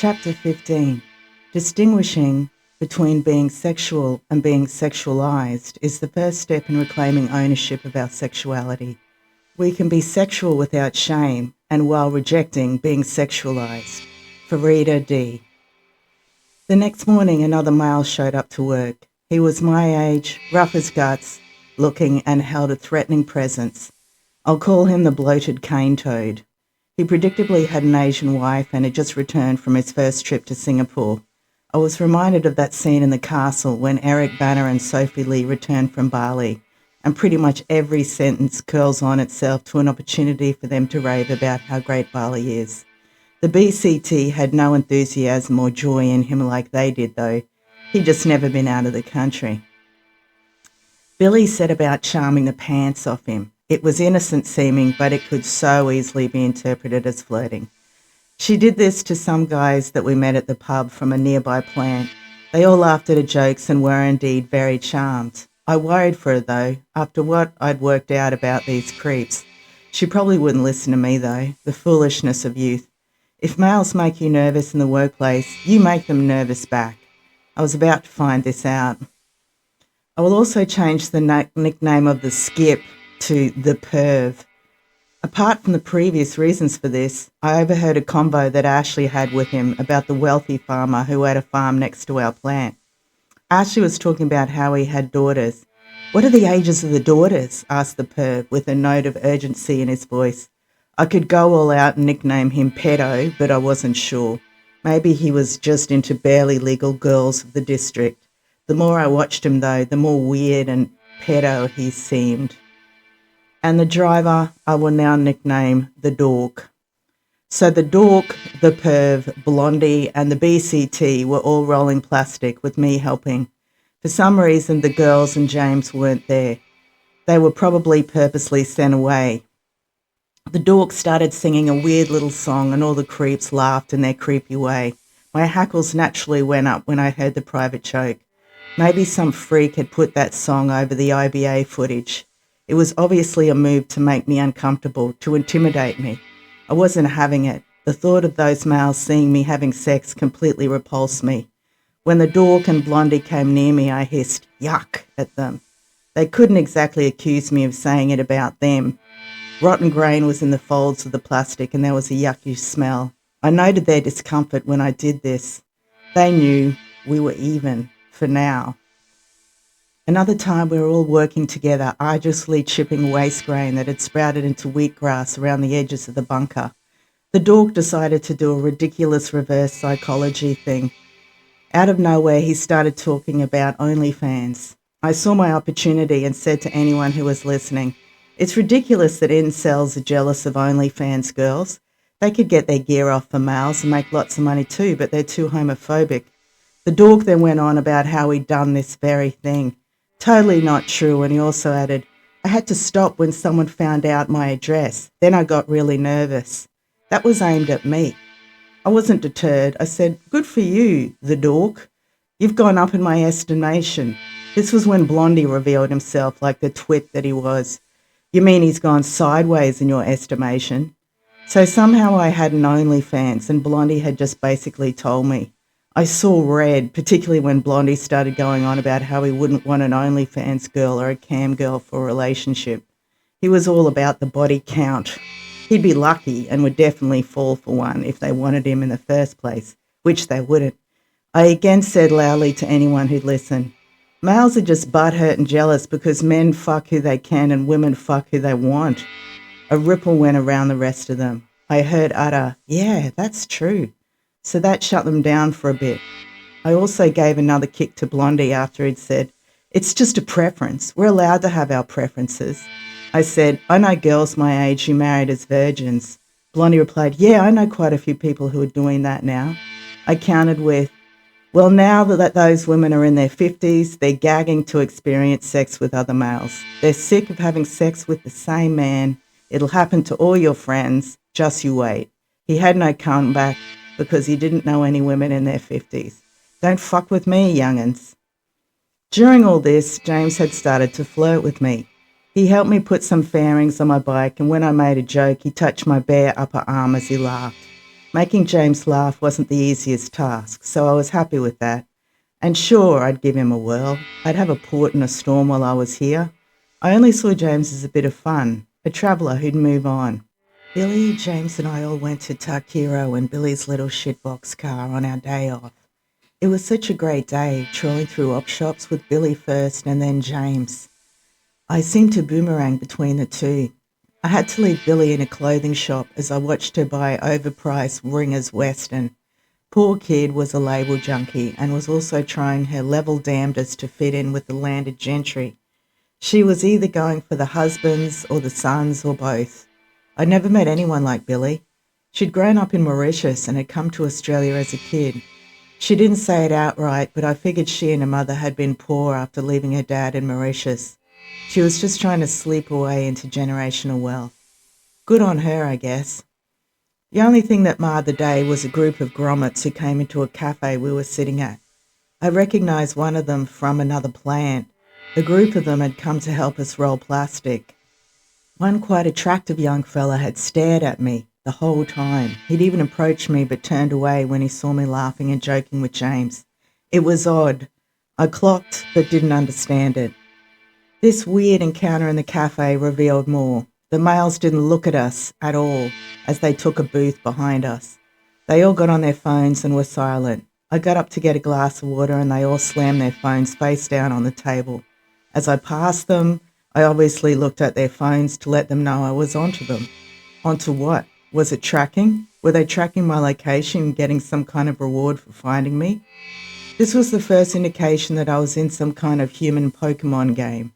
Chapter 15. Distinguishing between being sexual and being sexualized is the first step in reclaiming ownership of our sexuality. We can be sexual without shame and while rejecting being sexualized. Farida D. The next morning, another male showed up to work. He was my age, rough as guts, looking and held a threatening presence. I'll call him the bloated cane toad. He predictably had an Asian wife and had just returned from his first trip to Singapore. I was reminded of that scene in The Castle when Eric Bana and Sophie Lee returned from Bali, and pretty much every sentence curls on itself to an opportunity for them to rave about how great Bali is. The BCT had no enthusiasm or joy in him like they did, though. He'd just never been out of the country. Billy set about charming the pants off him. It was innocent seeming, but it could so easily be interpreted as flirting. She did this to some guys that we met at the pub from a nearby plant. They all laughed at her jokes and were indeed very charmed. I worried for her, though, after what I'd worked out about these creeps. She probably wouldn't listen to me, though. The foolishness of youth. If males make you nervous in the workplace, you make them nervous back. I was about to find this out. I will also change the nickname of the skip to the perv. Apart from the previous reasons for this, I overheard a convo that Ashley had with him about the wealthy farmer who had a farm next to our plant. Ashley was talking about how he had daughters. "What are the ages of the daughters?" asked the perv with a note of urgency in his voice. I could go all out and nickname him pedo, but I wasn't sure. Maybe he was just into barely legal girls of the district. The more I watched him, though, the more weird and pedo he seemed. And the driver I will now nickname the dork. So the dork, the perv, Blondie and the BCT were all rolling plastic with me helping. For some reason the girls and James weren't there. They were probably purposely sent away. The dork started singing a weird little song and all the creeps laughed in their creepy way. My hackles naturally went up when I heard the private joke. Maybe some freak had put that song over the IBA footage. It was obviously a move to make me uncomfortable, to intimidate me. I wasn't having it. The thought of those males seeing me having sex completely repulsed me. When the dork and Blondie came near me, I hissed, "Yuck," at them. They couldn't exactly accuse me of saying it about them. Rotten grain was in the folds of the plastic and there was a yucky smell. I noted their discomfort when I did this. They knew we were even, for now. Another time we were all working together, arduously chipping waste grain that had sprouted into wheatgrass around the edges of the bunker. The dork decided to do a ridiculous reverse psychology thing. Out of nowhere, he started talking about OnlyFans. I saw my opportunity and said to anyone who was listening, "It's ridiculous that incels are jealous of OnlyFans girls. They could get their gear off for males and make lots of money too, but they're too homophobic." The dork then went on about how he'd done this very thing. Totally not true, and he also added, "I had to stop when someone found out my address. Then I got really nervous." That was aimed at me. I wasn't deterred. I said, "Good for you, the dork. You've gone up in my estimation." This was when Blondie revealed himself like the twit that he was. "You mean he's gone sideways in your estimation?" So somehow I had an OnlyFans and Blondie had just basically told me. I saw red, particularly when Blondie started going on about how he wouldn't want an OnlyFans girl or a cam girl for a relationship. He was all about the body count. He'd be lucky and would definitely fall for one if they wanted him in the first place, which they wouldn't. I again said loudly to anyone who'd listen, "Males are just butthurt and jealous because men fuck who they can and women fuck who they want." A ripple went around the rest of them. I heard utter, "Yeah, that's true." So that shut them down for a bit. I also gave another kick to Blondie after he'd said, "It's just a preference. We're allowed to have our preferences." I said, "I know girls my age who married as virgins." Blondie replied, "Yeah, I know quite a few people who are doing that now." I countered with, "Well, now that those women are in their 50s, they're gagging to experience sex with other males. They're sick of having sex with the same man. It'll happen to all your friends. Just you wait." He had no comeback because he didn't know any women in their 50s. Don't fuck with me, young'uns. During all this, James had started to flirt with me. He helped me put some fairings on my bike, and when I made a joke, he touched my bare upper arm as he laughed. Making James laugh wasn't the easiest task, so I was happy with that. And sure, I'd give him a whirl. I'd have a port and a storm while I was here. I only saw James as a bit of fun, a traveller who'd move on. Billy, James and I all went to Takiro in Billy's little shitbox car on our day off. It was such a great day, trawling through op shops with Billy first and then James. I seemed to boomerang between the two. I had to leave Billy in a clothing shop as I watched her buy overpriced Ringers Western. Poor kid was a label junkie and was also trying her level damnedest to fit in with the landed gentry. She was either going for the husbands or the sons or both. I'd never met anyone like Billy. She'd grown up in Mauritius and had come to Australia as a kid. She didn't say it outright, but I figured she and her mother had been poor after leaving her dad in Mauritius. She was just trying to sleep away into generational wealth. Good on her, I guess. The only thing that marred the day was a group of grommets who came into a cafe we were sitting at. I recognised one of them from another plant. The group of them had come to help us roll plastic. One quite attractive young fella had stared at me the whole time. He'd even approached me but turned away when he saw me laughing and joking with James. It was odd. I clocked but didn't understand it. This weird encounter in the cafe revealed more. The males didn't look at us at all as they took a booth behind us. They all got on their phones and were silent. I got up to get a glass of water and they all slammed their phones face down on the table. As I passed them, I obviously looked at their phones to let them know I was onto them. Onto what? Was it tracking? Were they tracking my location and getting some kind of reward for finding me? This was the first indication that I was in some kind of human Pokemon game.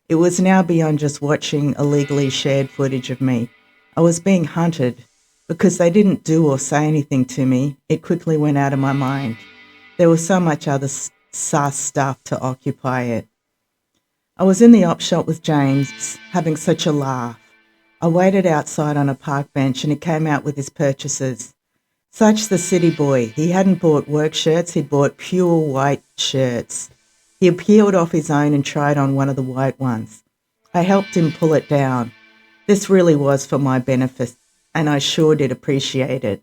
It was now beyond just watching illegally shared footage of me. I was being hunted. Because they didn't do or say anything to me, it quickly went out of my mind. There was so much other sus stuff to occupy it. I was in the op shop with James, having such a laugh. I waited outside on a park bench and he came out with his purchases. Such the city boy. He hadn't bought work shirts, he'd bought pure white shirts. He peeled off his own and tried on one of the white ones. I helped him pull it down. This really was for my benefit, and I sure did appreciate it.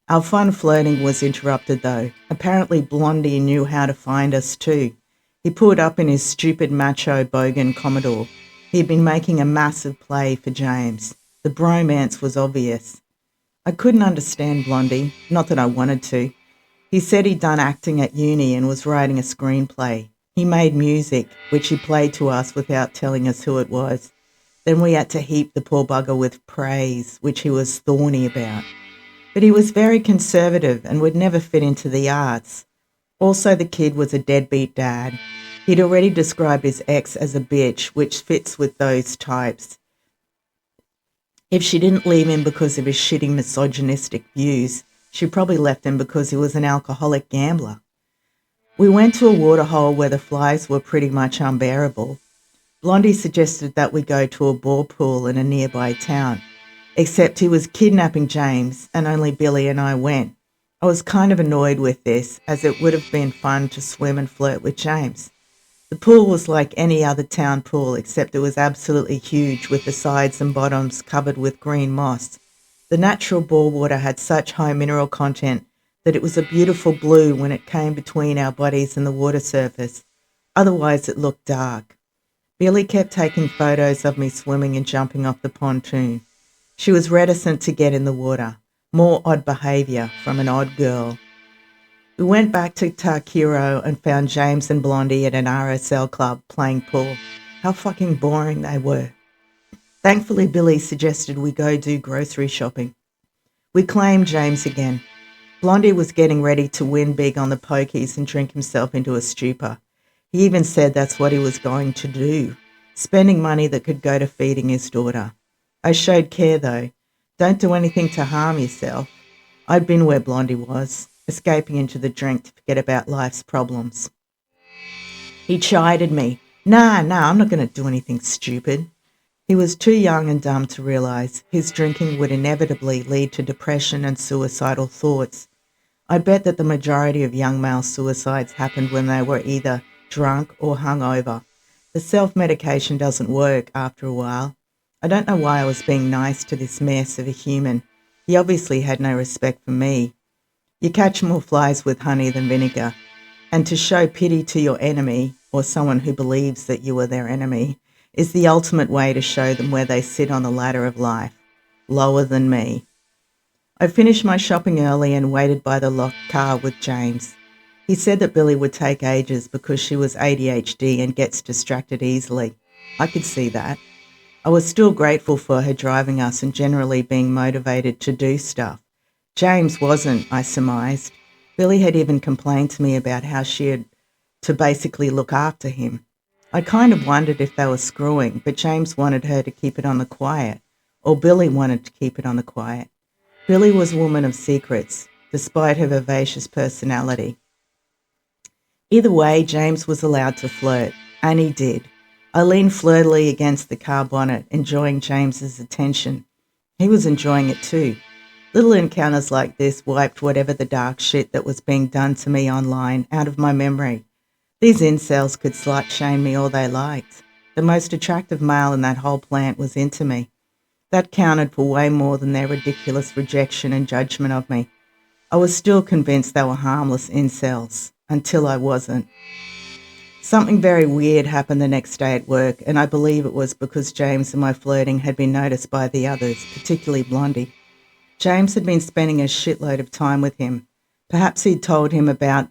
Our fun flirting was interrupted though. Apparently Blondie knew how to find us too. He pulled up in his stupid macho bogan Commodore. He'd been making a massive play for James. The bromance was obvious. I couldn't understand Blondie, not that I wanted to. He said he'd done acting at uni and was writing a screenplay. He made music, which he played to us without telling us who it was. Then we had to heap the poor bugger with praise, which he was thorny about. But he was very conservative and would never fit into the arts. Also, the kid was a deadbeat dad. He'd already described his ex as a bitch, which fits with those types. If she didn't leave him because of his shitty misogynistic views, she probably left him because he was an alcoholic gambler. We went to a waterhole where the flies were pretty much unbearable. Blondie suggested that we go to a ball pool in a nearby town, except he was kidnapping James and only Billy and I went. I was kind of annoyed with this, as it would have been fun to swim and flirt with James. The pool was like any other town pool, except it was absolutely huge with the sides and bottoms covered with green moss. The natural bore water had such high mineral content that it was a beautiful blue when it came between our bodies and the water surface. Otherwise it looked dark. Billy kept taking photos of me swimming and jumping off the pontoon. She was reticent to get in the water. More odd behaviour from an odd girl. We went back to Takiro and found James and Blondie at an RSL club playing pool. How fucking boring they were. Thankfully, Billy suggested we go do grocery shopping. We claimed James again. Blondie was getting ready to win big on the pokies and drink himself into a stupor. He even said that's what he was going to do, spending money that could go to feeding his daughter. I showed care though. Don't do anything to harm yourself. I'd been where Blondie was, escaping into the drink to forget about life's problems. He chided me. Nah, I'm not going to do anything stupid. He was too young and dumb to realise his drinking would inevitably lead to depression and suicidal thoughts. I bet that the majority of young male suicides happened when they were either drunk or hungover. The self-medication doesn't work after a while. I don't know why I was being nice to this mess of a human. He obviously had no respect for me. You catch more flies with honey than vinegar, and to show pity to your enemy, or someone who believes that you are their enemy, is the ultimate way to show them where they sit on the ladder of life, lower than me. I finished my shopping early and waited by the locked car with James. He said that Billy would take ages because she was ADHD and gets distracted easily. I could see that. I was still grateful for her driving us and generally being motivated to do stuff. James wasn't, I surmised. Billy had even complained to me about how she had to basically look after him. I kind of wondered if they were screwing, but James wanted her to keep it on the quiet, or Billy wanted to keep it on the quiet. Billy was a woman of secrets, despite her vivacious personality. Either way, James was allowed to flirt, and he did. I leaned flirtily against the car bonnet, enjoying James's attention. He was enjoying it too. Little encounters like this wiped whatever the dark shit that was being done to me online out of my memory. These incels could slut-shame me all they liked. The most attractive male in that whole plant was into me. That counted for way more than their ridiculous rejection and judgment of me. I was still convinced they were harmless incels, until I wasn't. Something very weird happened the next day at work, and I believe it was because James and my flirting had been noticed by the others, particularly Blondie. James had been spending a shitload of time with him. Perhaps he'd told him about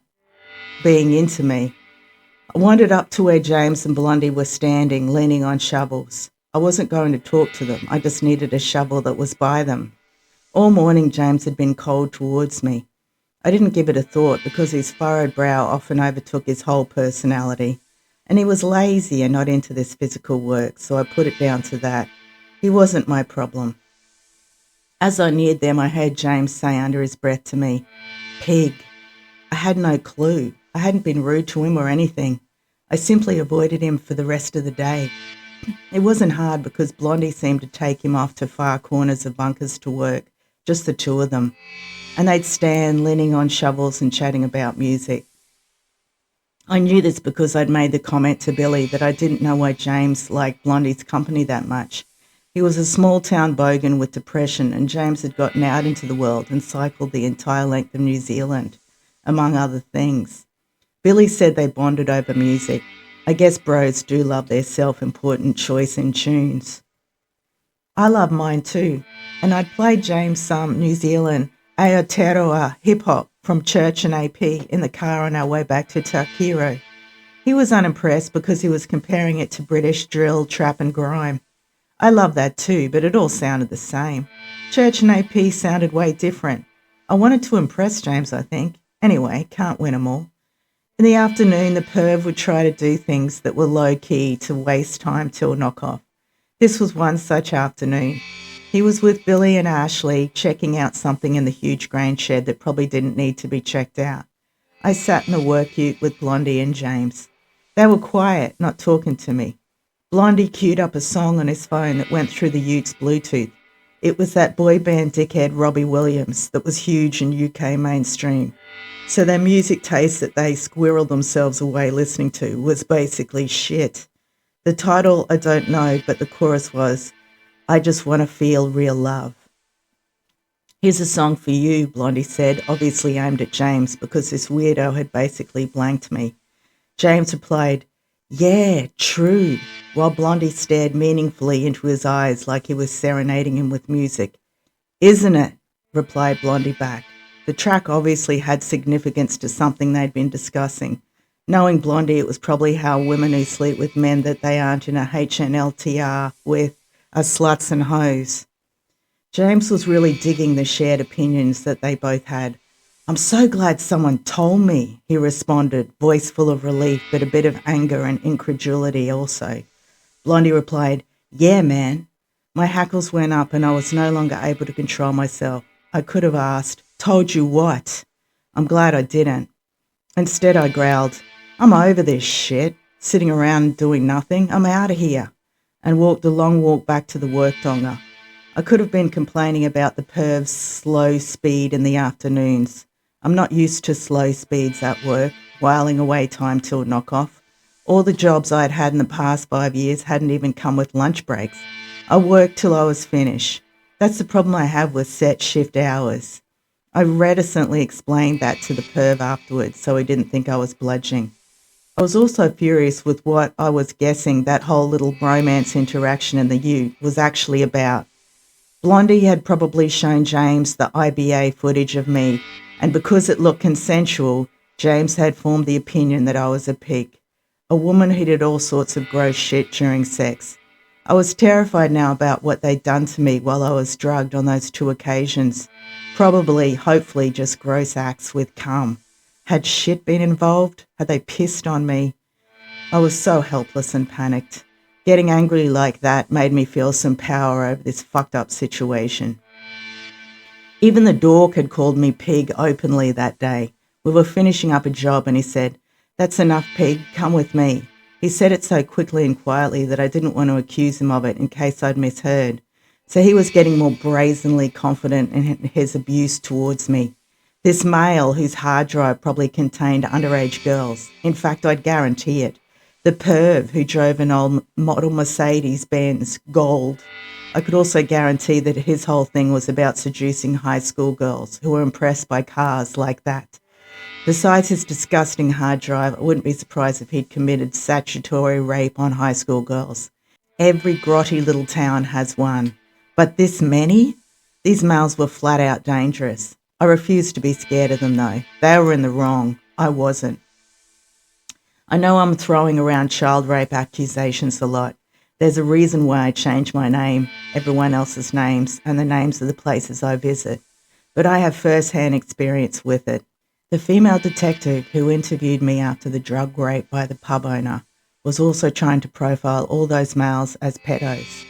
being into me. I wandered up to where James and Blondie were standing, leaning on shovels. I wasn't going to talk to them. I just needed a shovel that was by them. All morning, James had been cold towards me. I didn't give it a thought because his furrowed brow often overtook his whole personality. And he was lazy and not into this physical work, so I put it down to that. He wasn't my problem. As I neared them, I heard James say under his breath to me, "Pig." I had no clue. I hadn't been rude to him or anything. I simply avoided him for the rest of the day. It wasn't hard because Blondie seemed to take him off to far corners of bunkers to work, just the two of them. And they'd stand leaning on shovels and chatting about music. I knew this because I'd made the comment to Billy that I didn't know why James liked Blondie's company that much. He was a small-town bogan with depression, and James had gotten out into the world and cycled the entire length of New Zealand, among other things. Billy said they bonded over music. I guess bros do love their self-important choice in tunes. I love mine too, and I'd played James some New Zealand Aotearoa hip-hop from church and AP in the car on our way back to Takiro. He was unimpressed because he was comparing it to British drill, trap and grime. I loved that too, but it all sounded the same. Church and AP sounded way different. I wanted to impress James, I think. Anyway, can't win 'em all. In the afternoon, the perv would try to do things that were low-key to waste time till knock-off. This was one such afternoon. He was with Billy and Ashley, checking out something in the huge grain shed that probably didn't need to be checked out. I sat in the work ute with Blondie and James. They were quiet, not talking to me. Blondie queued up a song on his phone that went through the ute's Bluetooth. It was that boy band dickhead Robbie Williams that was huge in UK mainstream. So their music taste that they squirreled themselves away listening to was basically shit. The title, I don't know, but the chorus was, "I just want to feel real love." "Here's a song for you," Blondie said, obviously aimed at James because this weirdo had basically blanked me. James replied, "Yeah, true," while Blondie stared meaningfully into his eyes like he was serenading him with music. "Isn't it?" replied Blondie back. The track obviously had significance to something they'd been discussing. Knowing Blondie, it was probably how women who sleep with men that they aren't in a HNLTR with are sluts and hoes. James was really digging the shared opinions that they both had. "I'm so glad someone told me," he responded, voice full of relief but a bit of anger and incredulity also. Blondie replied, "Yeah, man." My hackles went up and I was no longer able to control myself. I could have asked, "Told you what?" I'm glad I didn't. Instead I growled, "I'm over this shit, sitting around doing nothing. I'm out of here," and walked a long walk back to the work donga. I could have been complaining about the perv's slow speed in the afternoons. I'm not used to slow speeds at work, whiling away time till knock-off. All the jobs I'd had in the past 5 years hadn't even come with lunch breaks. I worked till I was finished. That's the problem I have with set shift hours. I reticently explained that to the perv afterwards so he didn't think I was bludgeoning. I was also furious with what I was guessing that whole little bromance interaction in the ute was actually about. Blondie had probably shown James the IBA footage of me, and because it looked consensual, James had formed the opinion that I was a pig, a woman who did all sorts of gross shit during sex. I was terrified now about what they'd done to me while I was drugged on those 2 occasions. Probably, hopefully, just gross acts with cum. Had shit been involved? Had they pissed on me? I was so helpless and panicked. Getting angry like that made me feel some power over this fucked up situation. Even the dork had called me pig openly that day. We were finishing up a job and he said, "That's enough, pig, come with me." He said it so quickly and quietly that I didn't want to accuse him of it in case I'd misheard. So he was getting more brazenly confident in his abuse towards me. This male whose hard drive probably contained underage girls. In fact, I'd guarantee it. The perv who drove an old model Mercedes-Benz Gold. I could also guarantee that his whole thing was about seducing high school girls who were impressed by cars like that. Besides his disgusting hard drive, I wouldn't be surprised if he'd committed statutory rape on high school girls. Every grotty little town has one. But this many? These males were flat out dangerous. I refused to be scared of them though. They were in the wrong. I wasn't. I know I'm throwing around child rape accusations a lot. There's a reason why I changed my name, everyone else's names, and the names of the places I visit. But I have first-hand experience with it. The female detective who interviewed me after the drug rape by the pub owner was also trying to profile all those males as pedos.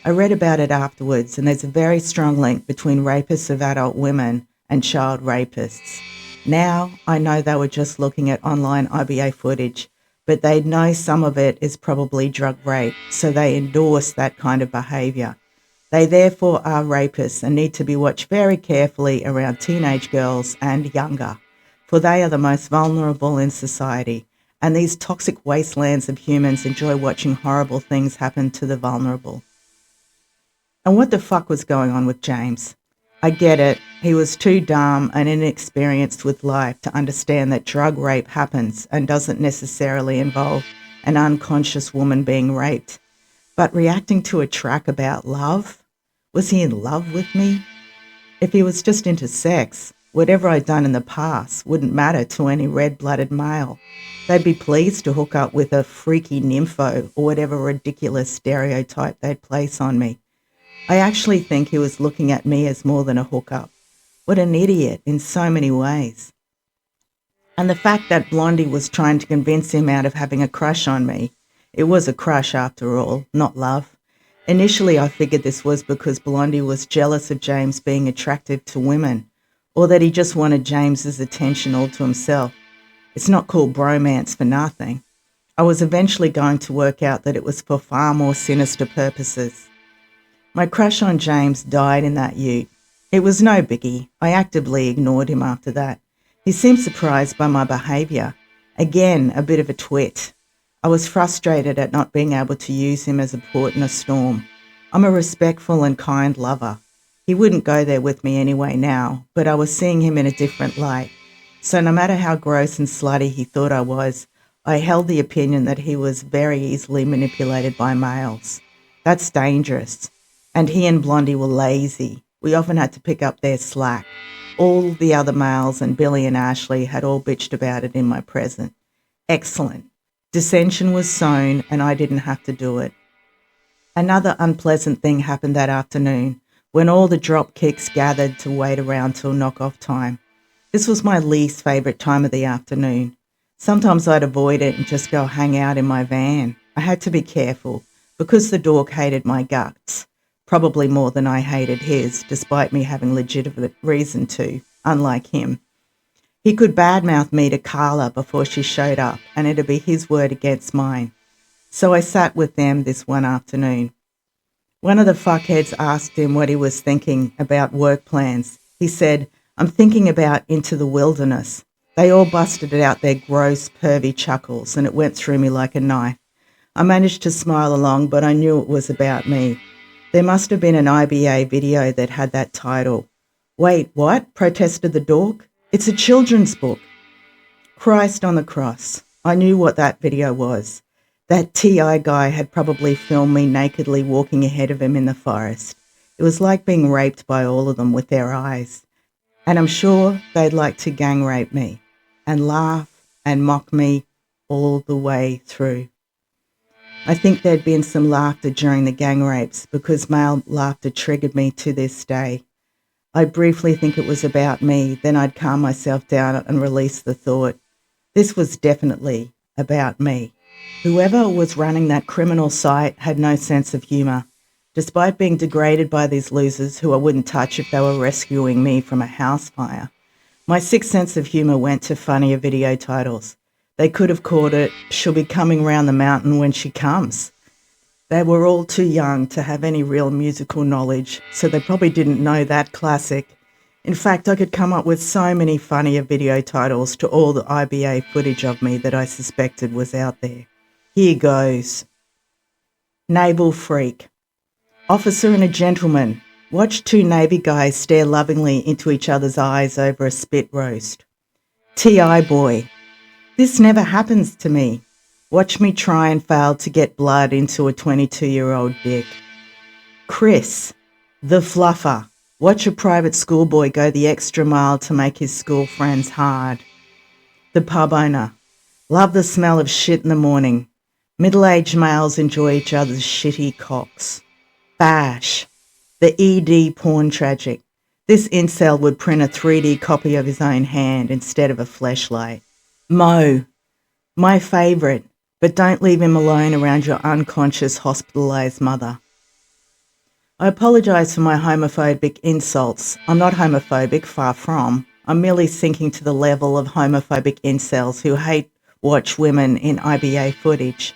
I read about it afterwards, and there's a very strong link between rapists of adult women and child rapists. Now, I know they were just looking at online IBA footage, but they know some of it is probably drug rape, so they endorse that kind of behaviour. They therefore are rapists and need to be watched very carefully around teenage girls and younger, for they are the most vulnerable in society, and these toxic wastelands of humans enjoy watching horrible things happen to the vulnerable. And what the fuck was going on with James? I get it. He was too dumb and inexperienced with life to understand that drug rape happens and doesn't necessarily involve an unconscious woman being raped. But reacting to a track about love? Was he in love with me? If he was just into sex, whatever I'd done in the past wouldn't matter to any red-blooded male. They'd be pleased to hook up with a freaky nympho or whatever ridiculous stereotype they'd place on me. I actually think he was looking at me as more than a hookup. What an idiot in so many ways. And the fact that Blondie was trying to convince him out of having a crush on me. It was a crush after all, not love. Initially I figured this was because Blondie was jealous of James being attractive to women, or that he just wanted James's attention all to himself. It's not called bromance for nothing. I was eventually going to work out that it was for far more sinister purposes. My crush on James died in that ute. It was no biggie. I actively ignored him after that. He seemed surprised by my behaviour. Again, a bit of a twit. I was frustrated at not being able to use him as a port in a storm. I'm a respectful and kind lover. He wouldn't go there with me anyway now, but I was seeing him in a different light. So no matter how gross and slutty he thought I was, I held the opinion that he was very easily manipulated by males. That's dangerous. And he and Blondie were lazy. We often had to pick up their slack. All the other males and Billy and Ashley had all bitched about it in my presence. Excellent. Dissension was sown and I didn't have to do it. Another unpleasant thing happened that afternoon when all the drop kicks gathered to wait around till knock-off time. This was my least favourite time of the afternoon. Sometimes I'd avoid it and just go hang out in my van. I had to be careful because the dork hated my guts. Probably more than I hated his, despite me having legitimate reason to, unlike him. He could badmouth me to Carla before she showed up, and it'd be his word against mine. So I sat with them this one afternoon. One of the fuckheads asked him what he was thinking about work plans. He said, "I'm thinking about Into the Wilderness." They all busted out their gross, pervy chuckles, and it went through me like a knife. I managed to smile along, but I knew it was about me. There must have been an IBA video that had that title. Wait, what? Protested the dork. It's a children's book. Christ on the cross. I knew what that video was. That TI guy had probably filmed me nakedly walking ahead of him in the forest. It was like being raped by all of them with their eyes. And I'm sure they'd like to gang rape me and laugh and mock me all the way through. I think there'd been some laughter during the gang rapes because male laughter triggered me to this day. I'd briefly think it was about me, then I'd calm myself down and release the thought. This was definitely about me. Whoever was running that criminal site had no sense of humour. Despite being degraded by these losers who I wouldn't touch if they were rescuing me from a house fire, my sixth sense of humour went to funnier video titles. They could have called it, "She'll be coming round the mountain when she comes." They were all too young to have any real musical knowledge, so they probably didn't know that classic. In fact, I could come up with so many funnier video titles to all the IBA footage of me that I suspected was out there. Here goes. Naval Freak. Officer and a gentleman. Watch two Navy guys stare lovingly into each other's eyes over a spit roast. TI boy. This never happens to me. Watch me try and fail to get blood into a 22-year-old dick. Chris. The fluffer. Watch a private schoolboy go the extra mile to make his school friends hard. The pub owner. Love the smell of shit in the morning. Middle-aged males enjoy each other's shitty cocks. Bash. The ED porn tragic. This incel would print a 3D copy of his own hand instead of a fleshlight. Mo. My favourite, but don't leave him alone around your unconscious hospitalised mother. I apologise for my homophobic insults. I'm not homophobic, far from. I'm merely sinking to the level of homophobic incels who hate watch women in IBA footage.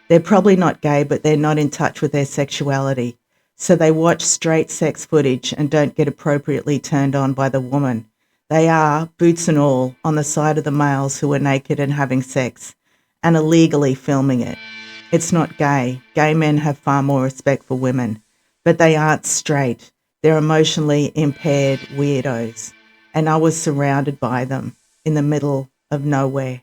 They're probably not gay, but they're not in touch with their sexuality. So they watch straight sex footage and don't get appropriately turned on by the woman. They are, boots and all, on the side of the males who are naked and having sex and illegally filming it. It's not gay. Gay men have far more respect for women. But they aren't straight. They're emotionally impaired weirdos. And I was surrounded by them in the middle of nowhere.